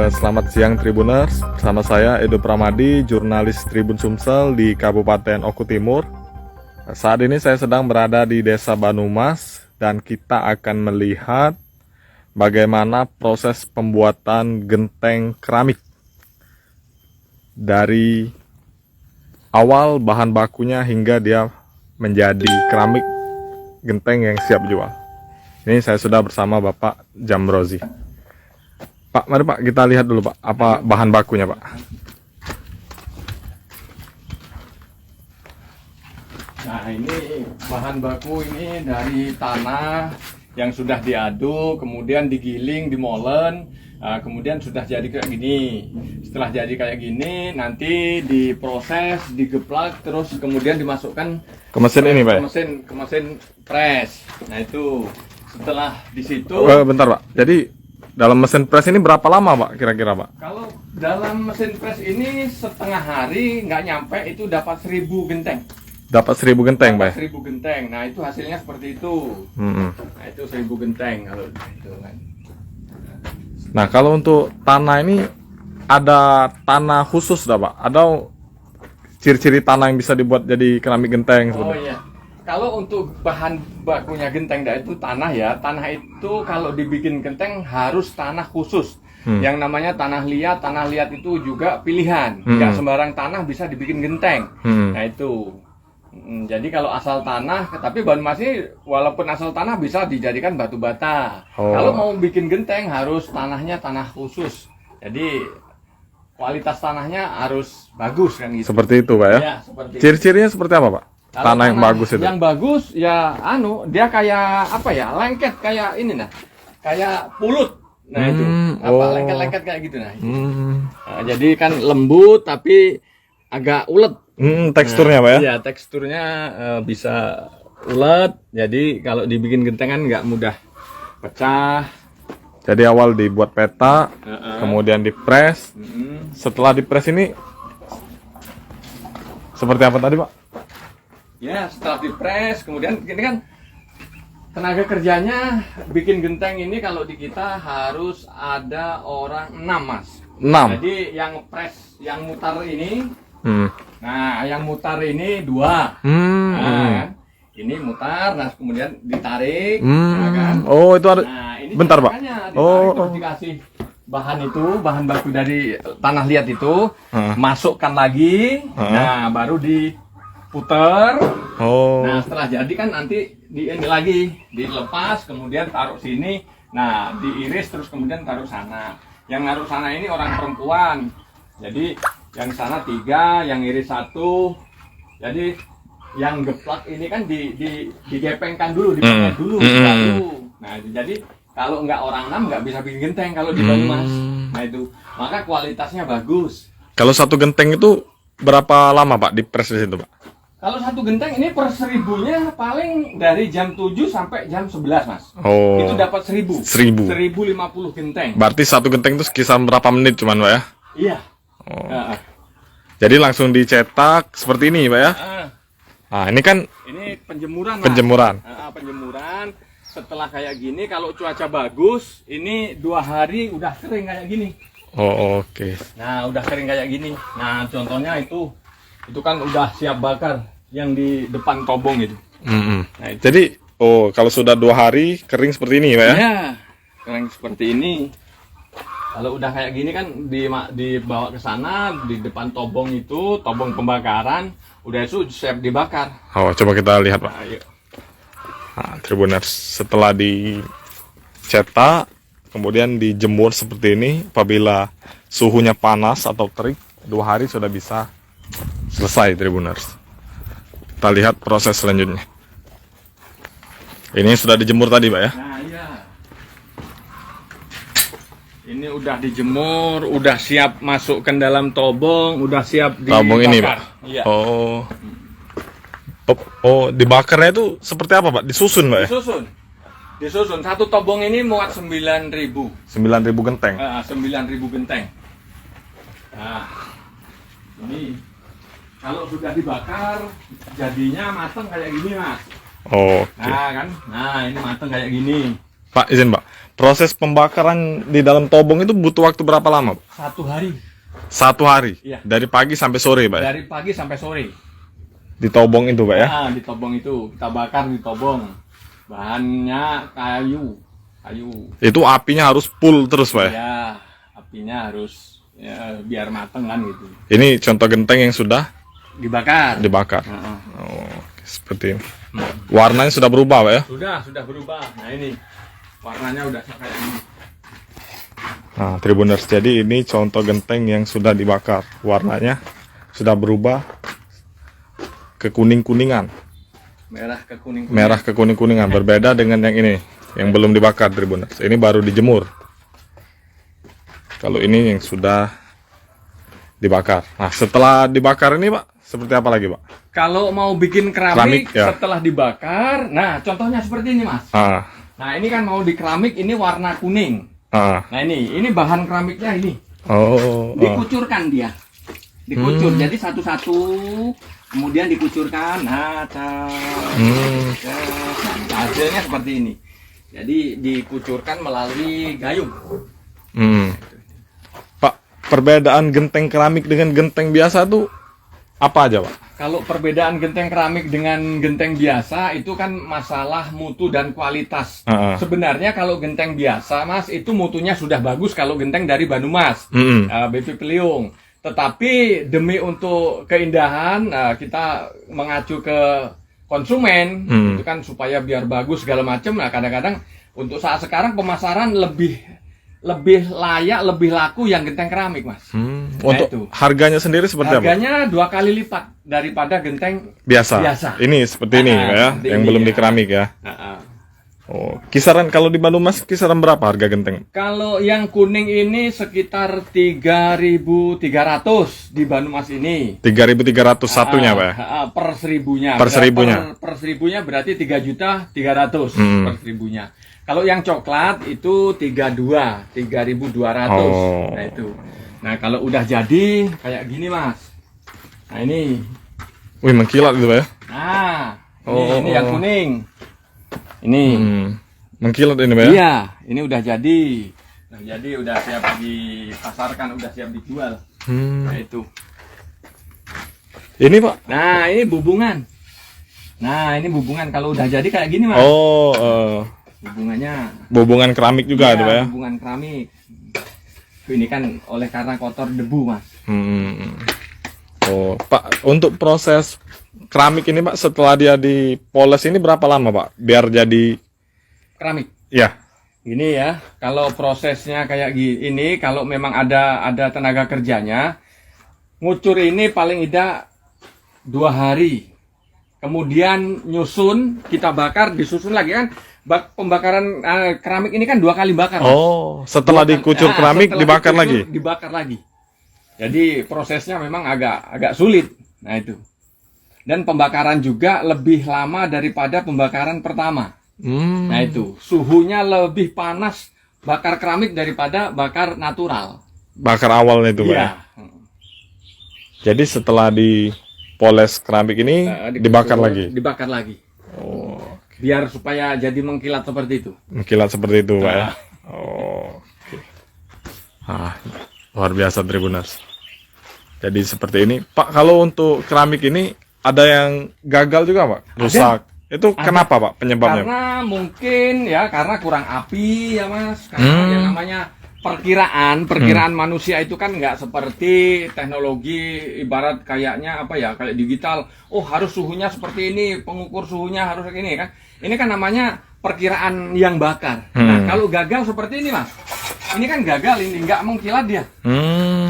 Selamat siang Tribuners, bersama saya Edo Pramadi, jurnalis Tribun Sumsel di Kabupaten Oku Timur. Saat ini saya sedang berada di Desa Banumas dan kita akan melihat bagaimana proses pembuatan genteng keramik. Dari awal bahan bakunya hingga dia menjadi keramik genteng yang siap jual. Ini saya sudah bersama Bapak Jamrozi. Pak, mari Pak kita lihat dulu Pak, apa bahan bakunya Pak. Nah ini bahan baku ini dari tanah yang sudah diaduk, kemudian digiling, dimolen, kemudian sudah jadi kayak gini. Setelah jadi kayak gini, nanti diproses, digeplak, terus kemudian dimasukkan Ke mesin ini Pak? Ke mesin press. Nah itu setelah di situ. Bentar Pak, jadi dalam mesin press ini berapa lama Pak kira-kira Pak? Kalau dalam mesin press ini setengah hari nggak nyampe itu dapat 1000 genteng. Dapat 1000 genteng Pak? 1000 genteng. Nah itu hasilnya seperti itu. Nah itu 1000 genteng kalau itu kan. Nah kalau untuk tanah ini ada tanah khusus dah Pak? Ada ciri-ciri tanah yang bisa dibuat jadi keramik genteng Oh sebenarnya? iya. Kalau untuk bahan bakunya genteng itu tanah ya. Tanah itu kalau dibikin genteng harus tanah khusus. Yang namanya tanah liat. Tanah liat itu juga pilihan. Nggak sembarang tanah bisa dibikin genteng. Nah itu. Jadi kalau asal tanah, tapi Banumas ini walaupun asal tanah bisa dijadikan batu bata. Kalau mau bikin genteng harus tanahnya tanah khusus. Jadi kualitas tanahnya harus bagus kan gitu. Seperti itu Pak ya? Ya, seperti itu. Ciri-cirinya seperti apa Pak? Kalau Tanah yang bagus itu? Yang bagus ya dia kayak apa ya? Lengket kayak ini nah. Kayak pulut. Nah itu. Lengket-lengket kayak gitu nah. Nah, jadi kan lembut tapi agak ulet. Teksturnya Pak ya? Iya, teksturnya bisa ulet. Jadi kalau dibikin gentengan nggak mudah pecah. Jadi awal dibuat peta, kemudian dipres. Setelah dipres ini seperti apa tadi Pak? Ya, setelah dipres, kemudian ini kan tenaga kerjanya bikin genteng ini kalau di kita harus ada orang 6 Mas. 6? Jadi yang pres, yang mutar ini, nah yang mutar ini 2. Nah, kan? Ini mutar, nah kemudian ditarik, nah, kan? Oh itu ada, Nah, ini bentar Pak. Terus dikasih bahan itu, bahan baku dari tanah liat itu, masukkan lagi, nah baru diputer. Nah setelah jadi kan nanti ini lagi dilepas, kemudian taruh sini, nah diiris terus kemudian taruh sana. Yang naruh sana ini orang perempuan, jadi yang sana 3, yang iris 1, jadi yang geplak ini kan digepengkan dulu, dipakai dulu, baru. Nah jadi kalau nggak orang 6 nggak bisa bikin genteng kalau di Banumas. Nah itu, maka kualitasnya bagus. Kalau satu genteng itu berapa lama Pak dipres di situ Pak? Kalau satu genteng ini per 1000-nya paling dari jam 7 sampai jam 11 Mas. Itu dapat 1000. 1050 genteng. Berarti satu genteng itu sekitar berapa menit cuman Pak ya? Iya. Jadi langsung dicetak seperti ini Pak ya? Nah ini kan ini penjemuran Mas. penjemuran. Penjemuran. Setelah kayak gini kalau cuaca bagus, ini 2 hari udah kering kayak gini. Oke. Nah, udah kering kayak gini. Nah, contohnya itu kan udah siap bakar yang di depan tobong itu. Nah, itu. Jadi, kalau sudah 2 hari kering seperti ini, Pak ya? Ya, kering seperti ini. Kalau udah kayak gini kan dibawa ke sana di depan tobong itu, tobong pembakaran, udah itu siap dibakar. Coba kita lihat, Pak. Ayo. Nah, Tribuners, setelah dicetak, kemudian dijemur seperti ini, apabila suhunya panas atau terik, 2 hari sudah bisa selesai Tribuners. Kita lihat proses selanjutnya. Ini sudah dijemur tadi Pak ya? Nah iya. Ini udah dijemur, udah siap masukkan dalam tobong, udah siap dibakar. Tobong ini Pak? Iya. Dibakarnya itu seperti apa Pak? Disusun Pak ya? Disusun. Satu tobong ini muat 9.000. 9.000 genteng? 9.000 genteng. Nah, ini Kalau sudah dibakar, jadinya mateng kayak gini, Mas. Oh, oke. Nah kan, nah ini mateng kayak gini. Pak, izin Pak, proses pembakaran di dalam tobong itu butuh waktu berapa lama, Pak? 1 hari. 1 hari? Iya. Dari pagi sampai sore, Pak? Dari pagi sampai sore. Di tobong itu, Pak ya? Nah, di tobong itu kita bakar di tobong. Bahannya kayu. Itu apinya harus full terus, Pak ya? Ya, apinya harus ya, biar mateng kan gitu. Ini contoh genteng yang sudah Dibakar. Oh, seperti ini. Warnanya sudah berubah, Pak ya? Sudah berubah. Nah ini warnanya udah kayak ini. Nah, Tribuners, jadi ini contoh genteng yang sudah dibakar. Warnanya sudah berubah ke kuning-kuningan. Merah ke kuning. Merah ke kuning-kuningan. Berbeda dengan yang ini, yang belum dibakar, Tribuners. Ini baru dijemur. Kalau ini yang sudah dibakar. Nah, setelah dibakar ini, Pak, seperti apa lagi, Pak? Kalau mau bikin keramik ya. setelah dibakar, nah contohnya seperti ini, Mas. Nah ini kan mau di keramik ini warna kuning. Nah ini bahan keramiknya ini. Dikucurkan dia, dikucur. Jadi satu-satu, kemudian dikucurkan. Nah, hasilnya seperti ini. Jadi dikucurkan melalui gayung. Pak, perbedaan genteng keramik dengan genteng biasa tuh apa aja, Pak? Kalau perbedaan genteng keramik dengan genteng biasa itu kan masalah mutu dan kualitas. Sebenarnya kalau genteng biasa, Mas, itu mutunya sudah bagus kalau genteng dari Banyumas, BP Peliung. Tetapi demi untuk keindahan, kita mengacu ke konsumen, itu kan supaya biar bagus segala macam. Nah, kadang-kadang untuk saat sekarang pemasaran lebih layak, lebih laku yang genteng keramik, Mas. Untuk itu. harganya sendiri seperti harganya apa? 2 kali lipat daripada genteng biasa. Ini seperti ini ya, yang belum di keramik ya. Oh, kisaran kalau di Banyumas kisaran berapa harga genteng? Kalau yang kuning ini sekitar 3.300 di Banyumas ini. 3.300 satunya, Pak? Per seribunya. Per seribunya. Per seribunya berarti 3.300.000 per seribunya. Kalau yang coklat itu 3.200. Nah itu. Nah kalau udah jadi kayak gini, Mas. Nah ini. Wih, mengkilat gitu, Pak ya? Nah, ini yang kuning. Ini. Mengkilat ini, Pak ya? Iya, ini udah jadi. Nah, jadi udah siap dipasarkan, udah siap dijual. Nah itu. Ini, Pak? Nah ini bubungan. Nah ini bubungan kalau udah jadi kayak gini, Mas. Bubungan keramik juga ada, Pak ya? Bubungan keramik. Ini kan karena kotor debu, Mas. Pak, untuk proses keramik ini, Pak, setelah dia dipoles ini berapa lama, Pak? Biar jadi keramik. Ya. Ini ya, kalau prosesnya kayak gini, kalau memang ada tenaga kerjanya, ngucur ini paling tidak 2 hari. Kemudian nyusun, kita bakar, disusun lagi kan. Pembakaran keramik ini kan 2 kali bakar. Setelah dikucur keramik dibakar lagi. Dibakar lagi. Jadi prosesnya memang agak sulit. Nah itu. Dan pembakaran juga lebih lama daripada pembakaran pertama. Nah itu, suhunya lebih panas bakar keramik daripada bakar natural. Bakar awalnya itu, Pak. Iya. Jadi setelah dipoles keramik ini dibakar lagi. Dibakar lagi. Biar supaya jadi mengkilat seperti itu. Mengkilat seperti itu, Pak ya. Luar biasa, Tribuners. Jadi seperti ini, Pak. Kalau untuk keramik ini ada yang gagal juga, Pak? Rusak. Itu kenapa, Pak, penyebabnya? Karena mungkin ya karena kurang api ya, Mas. Karena yang namanya perkiraan manusia itu kan nggak seperti teknologi, ibarat kayaknya kayak digital. Harus suhunya seperti ini, pengukur suhunya harus kayak ini kan. Ini kan namanya perkiraan yang bakar. Nah, kalau gagal seperti ini, Mas. Ini kan gagal, ini nggak mengkilat dia.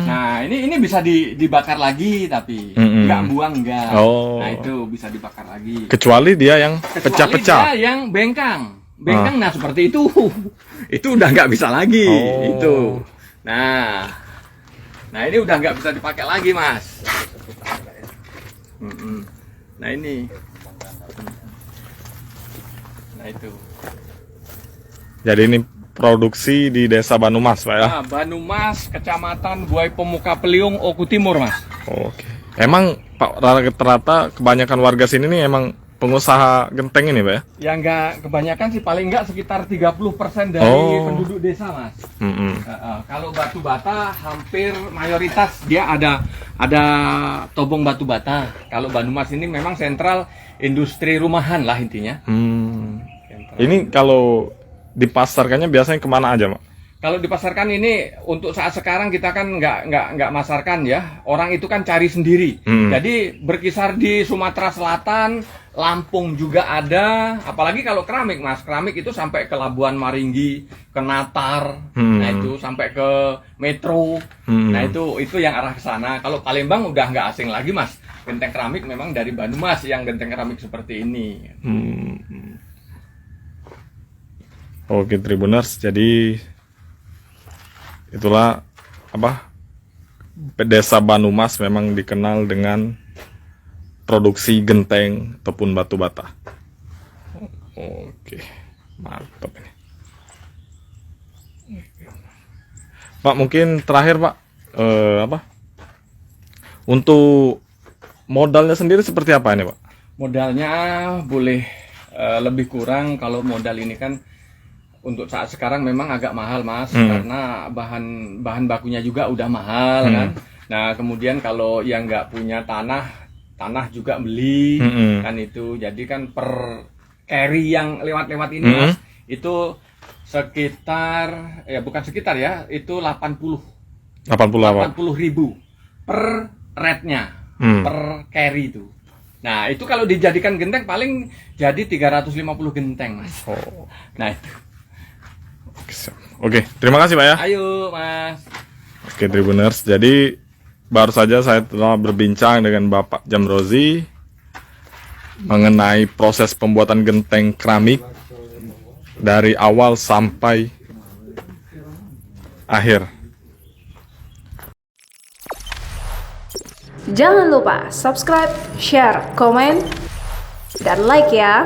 Nah, ini bisa dibakar lagi tapi nggak buang nggak. Nah, itu bisa dibakar lagi. Kecuali dia yang pecah-pecah. Dia yang bengkang. Nah seperti itu. Itu udah nggak bisa lagi. Itu. Nah ini udah nggak bisa dipakai lagi, Mas. Nah ini. Nah itu. Jadi ini produksi di Desa Banyumas, Pak ya? Banyumas, Kecamatan Buai Pemuka Peliung, Oku Timur, Mas. Oke. Emang Pak, rata-rata kebanyakan warga sini nih emang pengusaha genteng ini, Pak ya? Ya nggak kebanyakan sih, paling nggak sekitar 30% dari penduduk desa, Mas. Kalau batu bata hampir mayoritas dia ada tobong batu bata. Kalau Banyumas ini memang sentral industri rumahan lah intinya. Ini kalau dipasarkannya biasanya kemana aja, Pak? Kalau dipasarkan ini untuk saat sekarang kita kan nggak masarkan ya. Orang itu kan cari sendiri. Jadi berkisar di Sumatera Selatan, Lampung juga ada. Apalagi kalau keramik, Mas. Keramik itu sampai ke Labuan Maringgi, ke Natar. Nah itu sampai ke Metro. Nah itu yang arah ke sana. Kalau Palembang udah nggak asing lagi, Mas. Genteng keramik memang dari Banyumas yang genteng keramik seperti ini. Oke, Tribuners. Jadi itulah desa Banyumas memang dikenal dengan produksi genteng ataupun batu bata. Oke, mantap ini. Pak, mungkin terakhir Pak, untuk modalnya sendiri seperti apa ini Pak? Modalnya boleh lebih kurang. Kalau modal ini kan untuk saat sekarang memang agak mahal, Mas, karena bahan bakunya juga udah mahal kan. Nah kemudian kalau yang nggak punya tanah juga beli kan itu. Jadi kan per carry yang lewat ini, Mas, itu sekitar bukan sekitar ya, itu 80.000 per rate-nya, per carry itu. Nah itu kalau dijadikan genteng paling jadi 350 genteng, Mas. Nah itu. Oke, terima kasih Pak ya. Ayo Mas. Oke, Tribuners, jadi baru saja saya telah berbincang dengan Bapak Jamrozi mengenai proses pembuatan genteng keramik dari awal sampai akhir. Jangan lupa subscribe, share, komen, dan like ya.